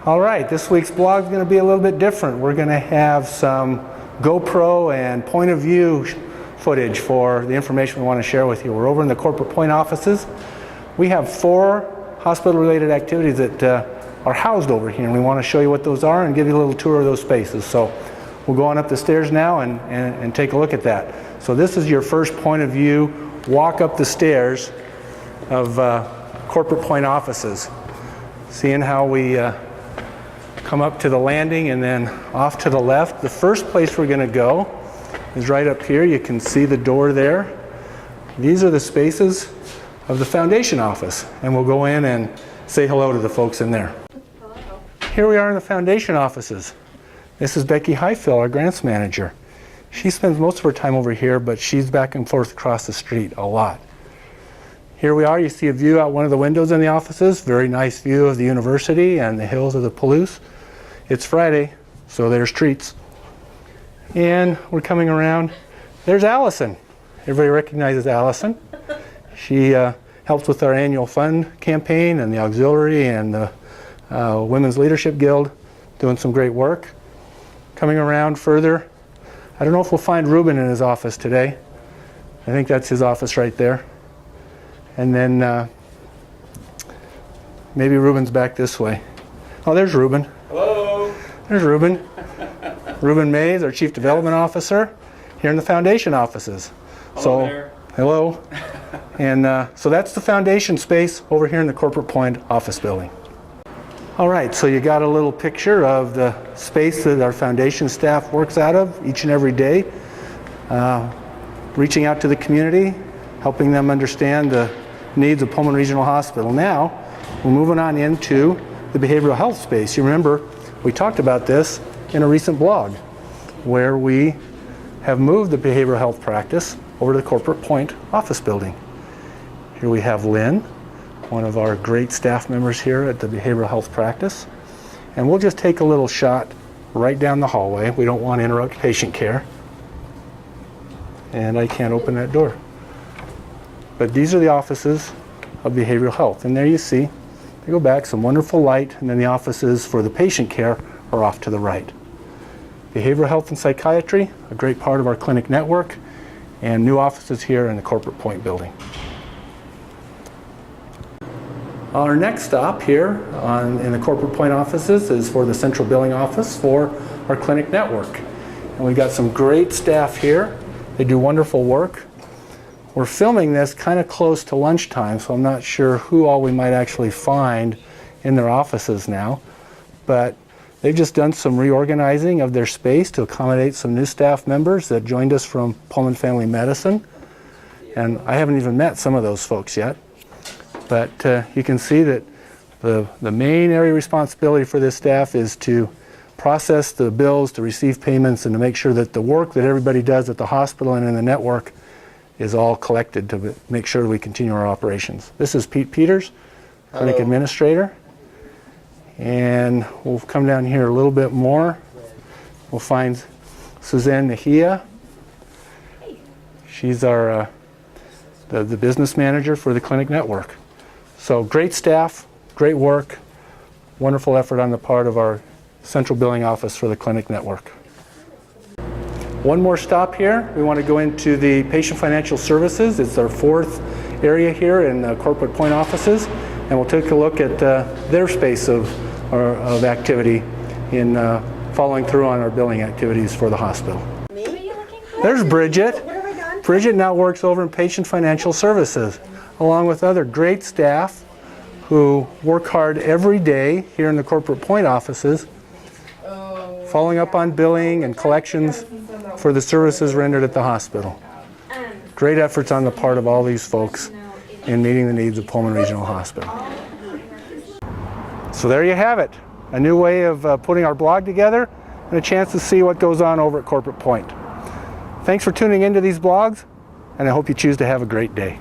All right, this week's blog is going to be a little bit different. We're going to have some GoPro and point of view footage for the information we want to share with you. We're over in the Corporate Pointe offices. We have 4 hospital-related activities that are housed over here, and we want to show you what those are and give you a little tour of those spaces. So we'll go on up the stairs now and take a look at that. So this is your first point of view walk up the stairs of Corporate Pointe offices. Seeing how we come up to the landing and then off to the left. The first place we're going to go is right up here. You can see the door there. These are the spaces of the foundation office, and we'll go in and say hello to the folks in there. Hello. Here we are in the foundation offices. This is Becky Highfill, our grants manager. She spends most of her time over here, but she's back and forth across the street a lot. Here we are. You see a view out one of the windows in the offices. Very nice view of the university and the hills of the Palouse. It's Friday, so there's treats. And we're coming around. There's Allison. Everybody recognizes Allison. She helps with our annual fund campaign and the auxiliary and the Women's Leadership Guild, doing some great work. Coming around further, I don't know if we'll find Ruben in his office today. I think that's his office right there. And then maybe Ruben's back this way. Oh, there's Ruben. Hello. There's Ruben. Ruben Mays, our Chief Development Officer, here in the foundation offices. Hello there. Hello. And so that's the foundation space over here in the Corporate Pointe office building. All right, so you got a little picture of the space that our foundation staff works out of each and every day, reaching out to the community, helping them understand the needs of Pullman Regional Hospital. Now, we're moving on into the behavioral health space. You remember, we talked about this in a recent blog, where we have moved the behavioral health practice over to the Corporate Pointe office building. Here we have Lynn, one of our great staff members here at the behavioral health practice. And we'll just take a little shot right down the hallway. We don't want to interrupt patient care. And I can't open that door. But these are the offices of behavioral health. And there you see, they go back, some wonderful light, and then the offices for the patient care are off to the right. Behavioral health and psychiatry, a great part of our clinic network, and new offices here in the Corporate Pointe building. Our next stop here in the Corporate Pointe offices is for the central billing office for our clinic network. And we've got some great staff here. They do wonderful work. We're filming this kind of close to lunchtime, so I'm not sure who all we might actually find in their offices now. But they've just done some reorganizing of their space to accommodate some new staff members that joined us from Pullman Family Medicine. And I haven't even met some of those folks yet. But you can see that the main area of responsibility for this staff is to process the bills, to receive payments, and to make sure that the work that everybody does at the hospital and in the network is all collected to make sure we continue our operations. This is Pete Peters, clinic administrator. And we'll come down here a little bit more. We'll find Suzanne Nahia. She's our the business manager for the clinic network. So great staff, great work, wonderful effort on the part of our central billing office for the clinic network. One more stop here. We want to go into the patient financial services. It's our 4th area here in the Corporate Pointe offices, and we'll take a look at their space of activity in following through on our billing activities for the hospital. There's Bridget. Bridget now works over in patient financial services, along with other great staff who work hard every day here in the Corporate Pointe offices, following up on billing and collections for the services rendered at the hospital. Great efforts on the part of all these folks in meeting the needs of Pullman Regional Hospital. So there you have it, a new way of putting our blog together and a chance to see what goes on over at Corporate Pointe. Thanks for tuning into these blogs, and I hope you choose to have a great day.